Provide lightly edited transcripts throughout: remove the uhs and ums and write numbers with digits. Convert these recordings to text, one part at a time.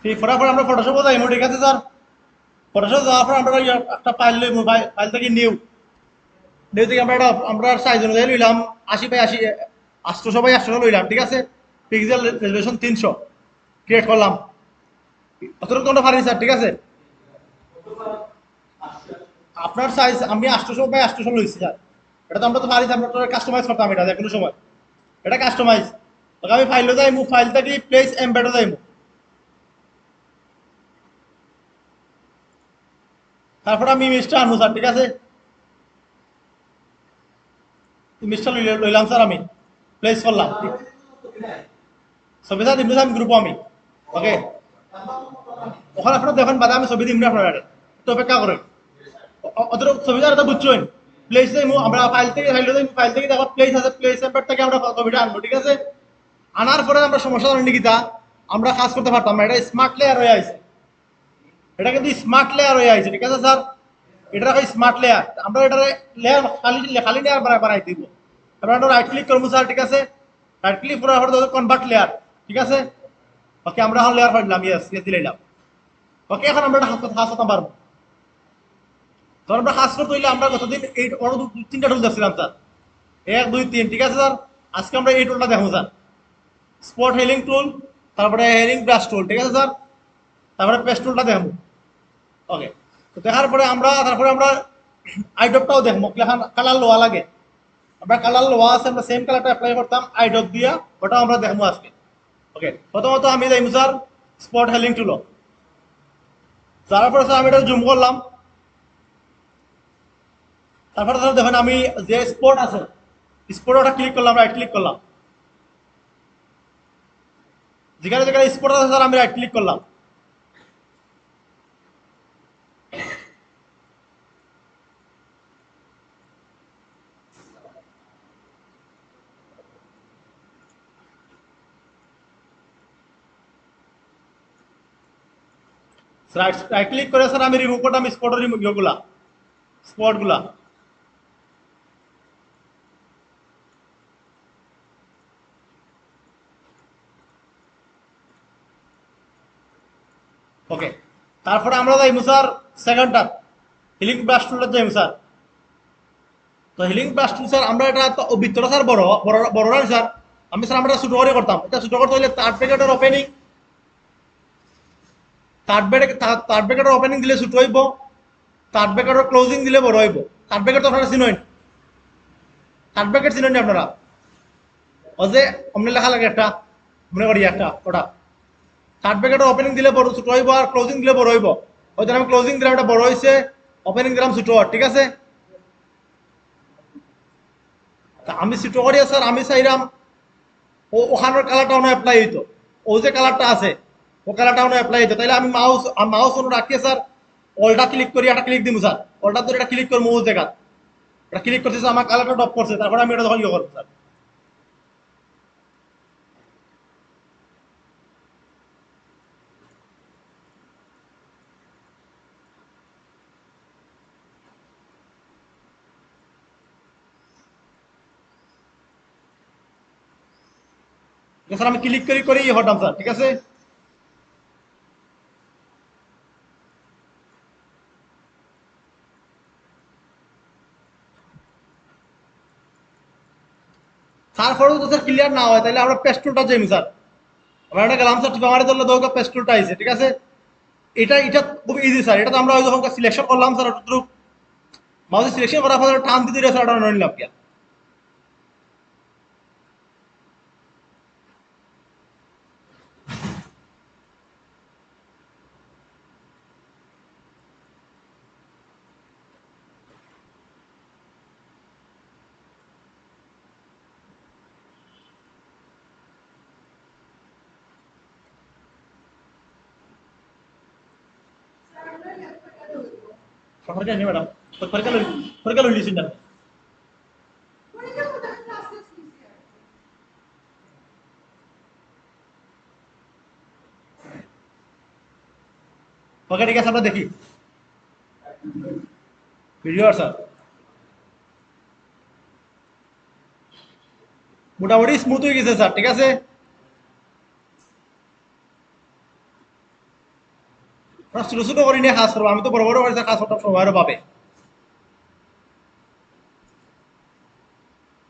পরে আমরা ফটোশপে যাইমু, ঠিক আছে স্যার? ফটোশপ যাওয়ার পর আমরা একটা ফাইল লইমু, ফাইল থেকে নিউ থেকে আমরা সাইজ অনুযায়ী লইলাম 80 বাই 80, 800 বাই 800 লইলাম, ঠিক আছে? পিক্সেল রেজলিউশন 300 ক্রিয়েট করলাম। অতটুকু তোমরা পারি স্যার, ঠিক আছে? আপনার সাইজ আমি 800 বাই 800 লইছি স্যার। এটা তো আমরা তো পারি, আমরা তো কাস্টমাইজ করতাম এটা যে কোনো সময়। এটা কাস্টমাইজ। তবে আমি ফাইলে যাইমু, ফাইল থেকে প্লেস এমবেডে যাইমু। তারপর আমি ইমেজটা আনবো স্যার, ঠিক আছে? ইমেজটা লইলাম স্যার, আমি প্লেস করলাম। ছবি স্যার দিমু আমি গ্রুপ আমি। ওকে, ওখানে আপনারা দেখেন বাদে আমি ছবি দিমু আপনারা, একটু অপেক্ষা করেন। অতটুকু ছবি স্যার এটা বুঝছেন? প্লেস যাইমু, আমরা ফাইল থেকে দেখো প্লেস আছে, প্লেস এমবেড থেকে আমরা ছবিটা আনবো, ঠিক আছে? আনার পরে আমরা সমস্যা জানি কিতা, আমরা কাজ করতে পারতাম না, এটা স্মার্ট লেয়ার হয়ে আছে। এটা কিন্তু স্মার্ট লেয়ার হয়ে আছে, ঠিক আছে স্যার? এটা স্মার্ট লেয়ার, আমরা এটা লেয়ার খালি খালি লেয়ার বানাই দিব। আমরা রাইট ক্লিক করবো স্যার, ঠিক আছে? রাইট ক্লিক করার পরে কনভার্ট লেয়ার, ঠিক আছে? ওকে, আমরা এখন লেয়ার ফাইলাম, ইয়েস ইয়েস দিলাম। ওকে, এখন আমরা এটা হাস করতে পারবো। তখন আমরা কাজ করতে হইলে আমরা গতদিন এই 3টা টুল দেখছিলাম স্যার, 1 2 3, ঠিক আছে স্যার? আজকে আমরা এই টুলটা দেখবো স্যার, স্পট হেলিং টুল, তারপরে হেলিং ব্রাশ টুল, ঠিক আছে স্যার? তারপরে পেস্ট টুলটা দেখবো। ওকে, তো দেখার পরে তারপরে আমরা আইডপটাও দেখবো, কালার লোয়া লাগে। আমরা কালার লোয়া আছে, আমরা সেম কালারটা অ্যাপ্লাই করতাম আইডপ দিয়া, ওটাও আমরা দেখবো আজকে। ওকে, প্রথমত আমি যাইমু স্যার স্পট হেলিং টুল। যাওয়ার পরে স্যার আমি এটা জুম করলাম। তারপরে স্যার দেখেন আমি যে স্পট আছে, স্পটে ওটা ক্লিক করলাম, রাইট ক্লিক করলাম। যেখানে যেখানে স্পট আছে স্যার আমি রাইট ক্লিক করলাম। রাইট ক্লিক করে স্যার আমি রিমুভ করলাম স্পটের ইয়েগুলা, স্পটগুলা। ওকে, তারপরে আমরা যাইমু স্যার সেকেন্ডটা, হিলিং ব্রাশ টুলটা যাইমু স্যার। তো হিলিং ব্রাশ টুল স্যার আমরা এটা তো ভিতরটা স্যার বড় বড় বড় না স্যার। আমি স্যার আমরা ছোট করে করতাম, এটা ছোট করতে হলে থার্ড ব্র্যাকেটের ওপেনিং, থার্ড ব্র্যাকেটের ওপেনিং দিলে ছোট হইব, থার্ড ব্র্যাকেটের ক্লোজিং দিলে বড় হইব। থার্ড ব্র্যাকেট তো আপনারা চিনেন, থার্ড ব্র্যাকেট চিনেন আপনারা? ও যে অমনি লেখা লাগে একটা, মনে করি একটা ওটা। থার্ড ব্র্যাকেটের ওপেনিং দিলে বড় ছোট হইব, আর ক্লোজিং দিলে বড় হইব। হয়তো আমি ক্লোজিং দিলাম এটা বড় হয়েছে, ওপেনিং দিলাম ছোট, ঠিক আছে? তা আমি ছোট করিয়া স্যার আমি চাইলাম ওখানের কালারটা অন্য অ্যাপ্লাই হইতো, ও যে কালারটা আছে ও কালারটা অন্য অ্যাপ্লাই হইতো। তাইলে আমি মাউস অন্য রাখিয়ে স্যার অলটা ক্লিক করি, একটা ক্লিক দিব স্যার, অলটা ধরে এটা ক্লিক করবো ও জায়গা, এটা ক্লিক করতেছে আমার কালারটা ড্রপ করছে, তারপরে আমি এটা তখন ইয়ে করবো স্যার। স্যার আমি ক্লিক করি করি ইয়ে হতাম স্যার, ঠিক আছে? তারপরেও তো স্যার ক্লিয়ার না হয়, তাহলে আমরা পেস্টুলটা যাইম স্যার। আমরা এটা গেলাম স্যার, টিপা মারি ধরলে দৌড় পেস্টুলটা আইছে, ঠিক আছে? এটা এটা খুব ইজি স্যার, এটা তো আমরা যখন সিলেকশন করলাম স্যার, মাউস সিলেকশন করার পর টান দিতে স্যার এটা নিলাম কি। সরকার জানি ম্যাডাম, পরীক্ষা লইলিছেন না? ওকে, ঠিক আছে, আমরা দেখি ভিডিও স্যার। মোটামুটি স্মুথ হয়ে গেছে স্যার, ঠিক আছে? ছোট ছোট করে নিয়ে কাজ করবো, আমি তো বড় বড় করে কাজ করতাম সময়ও পাবে।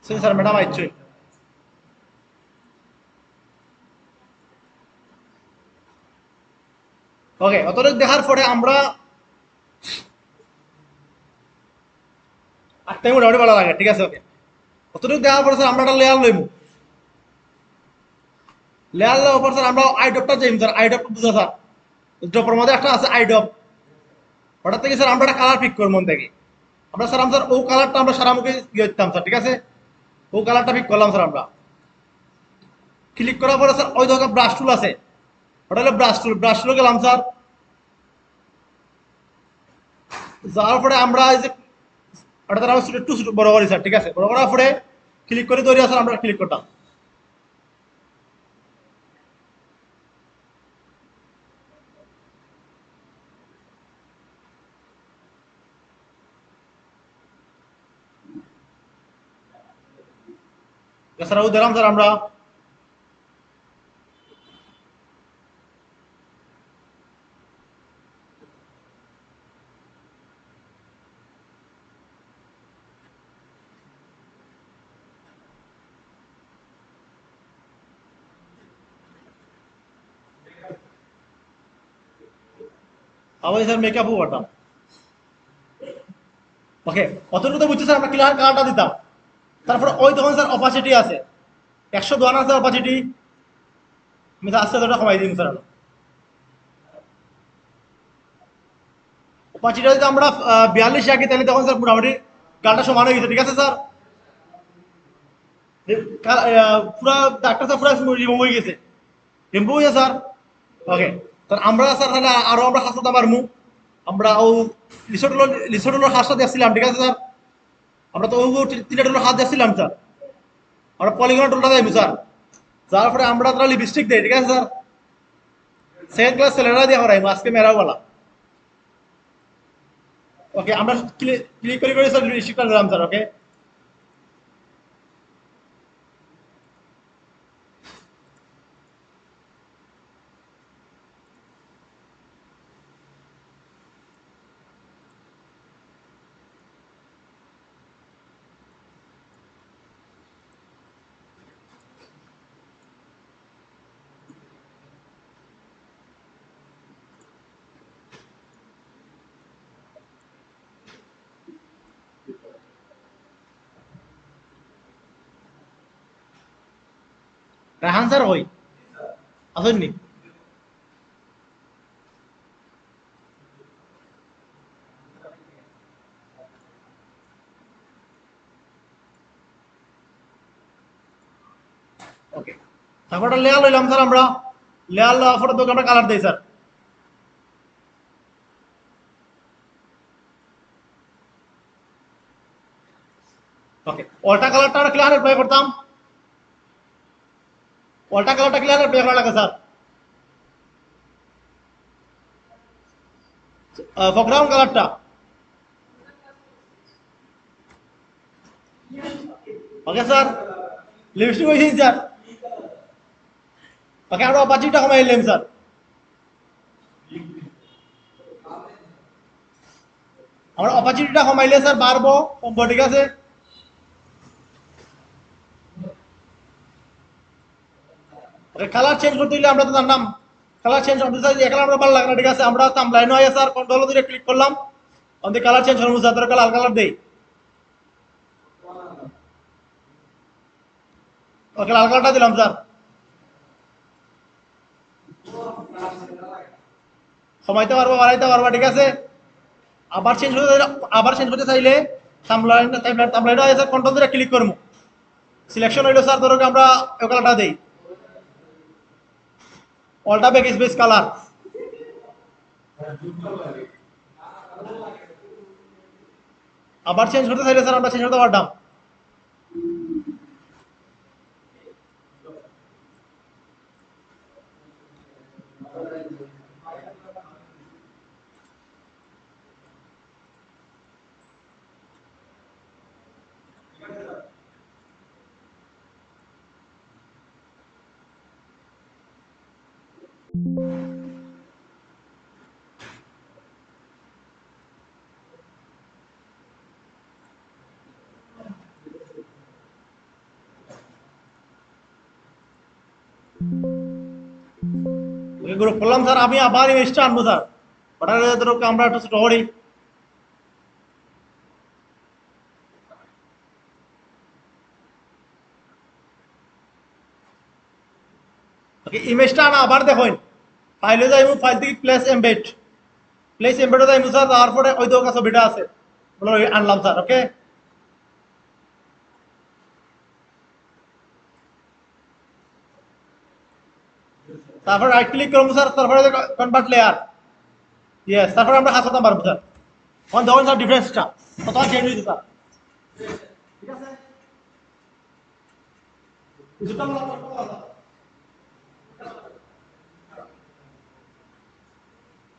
স্যার ম্যাডাম আইছে। ওকে, অতটুকু দেখার পরে আমরা আটটাই মোটামুটি ভালো লাগে, ঠিক আছে ওকে। অতটুকু দেখার পরে স্যার আমরা একটা লেয়ার লইব। লেয়ার লওয়ার পর স্যার আমরা আইডপটা যাইম স্যার, আইডপ বুঝা স্যার, ড্রপের মধ্যে একটা আছে আইডপ। ওটা থেকে স্যার আমরা একটা কালার পিক করব মন থেকে। আমরা স্যার আমরা ও কালারটা আমরা সারা মুখে ইয়ে দিতাম স্যার, ঠিক আছে। ও কালারটা পিক করলাম স্যার আমরা। ক্লিক করার পরে স্যার ওই ধরনের ব্রাশ টুল আছে, ওটা হলো ব্রাশ টুল। ব্রাশ টুলে গেলাম স্যার। যাওয়ার পরে আমরা এই যে ওটা তারা একটু বড় করি স্যার, ঠিক আছে। বড় করার পরে ক্লিক করে তৈরি স্যার আমরা ক্লিক করতাম। স্যার ও দিলাম স্যার আমরা। আবার স্যার মেকআপও করতাম। ওকে, অতটুকু তো বুঝছি স্যার, আমরা ক্লিয়ার কালারটা দিতাম। তারপরে ওই তখন স্যার অপাসিটি আছে, 102 আছে অপাসিটি। আমি তো আস্তে আস্তে কমাই দিই স্যার। অপাসিটি যদি আমরা 42 রাখি তাহলে তখন স্যার মোটামুটি গানটা সমান হয়ে গেছে, ঠিক আছে স্যার। পুরো ডাক্তার স্যার পুরো রিমুভ হয়ে গেছে, রিমুভ হয়ে স্যার। ওকে, স্যার আমরা স্যার তাহলে আরো আমরা হাসতে পারবো। আমরা ও লিসোটুলোর হাসটা দেখছিলাম, ঠিক আছে স্যার। আমরা তো ও তিনটা টুলোর হাত দেখছিলাম স্যার। আমরা পলিগন টুলটা দেবো স্যার। যার পরে আমরা তারা লিপস্টিক দেই, ঠিক আছে স্যার। সেকেন্ড ক্লাস ছেলেরা দিয়ে করাই আজকে মেরাও বলা। ওকে, আমরা ক্লিক করে স্যার লিপস্টিকটা দিলাম স্যার। ওকে, রাহান স্যার কই আসেননি? ওকে, তারপর লেয়ার লইলাম স্যার আমরা। লেয়ার লওয়ার পরে তোকে আমরা কালার দিই স্যার। ওকে, অল্টা কালারটা আমরা ক্লিয়ার অ্যাপ্লাই করতাম। অল্টা কালারটা ক্লিয়ার অ্যাপ্লাই করা লাগে স্যার। ফকগ্রাউন্ড কালারটা। ওকে স্যার, লিপস্টিক হয়েছে স্যার। ওকে, আমরা বাজিটা কমাই নিলাম স্যার। আমরা অপারচুনিটিটা কমাইলে স্যার বাড়বো কমবো, ঠিক আছে। কালার চেঞ্জ করতে হলে আমরা তো জানলাম কালার চেঞ্জ করতে চাই, এখানে আমরা ভালো লাগে না, ঠিক আছে। আমরা তামলাইন হয়ে স্যার কন্ট্রোল দিয়ে ক্লিক করলাম, আমাদের কালার চেঞ্জ করবো স্যার। তোরা লাল কালার দেই। ওকে, লাল কালারটা দিলাম স্যার। কমাইতে পারবো বাড়াইতে পারবো, ঠিক আছে। আবার চেঞ্জ করতে আবার চেঞ্জ করতে চাইলে তামলাইন তামলাইন হয়ে স্যার কন্ট্রোল দিয়ে ক্লিক করবো। সিলেকশন হইলো স্যার, ধরো আমরা ওই কালারটা দেই, অলটা ব্যাক স্পেস কালার। আবার চেঞ্জ করতে চাইলে স্যার আমরা চেঞ্জ করতে পারতাম। গ্রুপ করলাম স্যার, আমি আবার ইমেজটা আনবো স্যার, ওটার ধরো আমরা একটু ছোট করি। ওকে, ইমেজটা আনা আবার দেখুন, ফাইলে যাইবো, ফাইল থেকে প্লেস এমবেড যাইবো স্যার, তারপরে ওই তো ছবিটা আছে বলে আনলাম স্যার। ওকে, তারপর রাইট ক্লিক করবো স্যার, তারপরে কনভার্ট লেয়ার, ইয়েস, তারপরে আমরা কাজ করতে পারবো স্যার। তখন দেখুন স্যার ডিফারেন্সটা কত চেঞ্জ হয়েছে স্যার। ঠিক আছে, কিছুটা আমরা করতে পারলাম।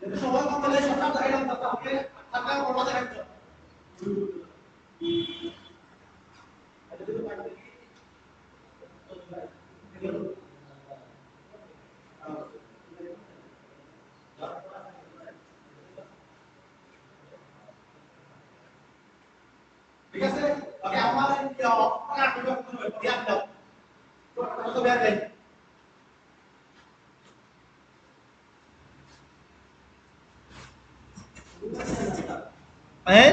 যদি সবাই কম তাহলে সবটা দেখাইলাম স্যার, তাহলে টাকা করবা দেখাইতো। ঠিক আছে, ওকে, আমার হ্যাঁ,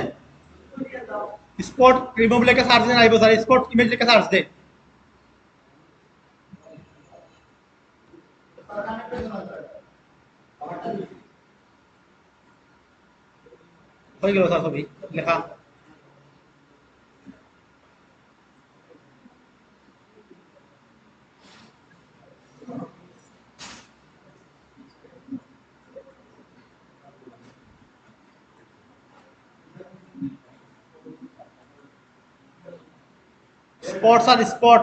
স্পট রিমুভ লেখা সার্চ দেন, আইবো স্যার, স্পট ইমেজ লেখা সার্চ দেন। হয়ে গেল স্যার ছবি লেখা। Spot sir, spot.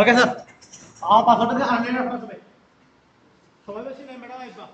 Okay sir, আমার পাসওয়ার্ডটা দিয়ে আনলাইন রাখতে হবে। সবাই বেশি নেই ম্যাডাম, আইবা।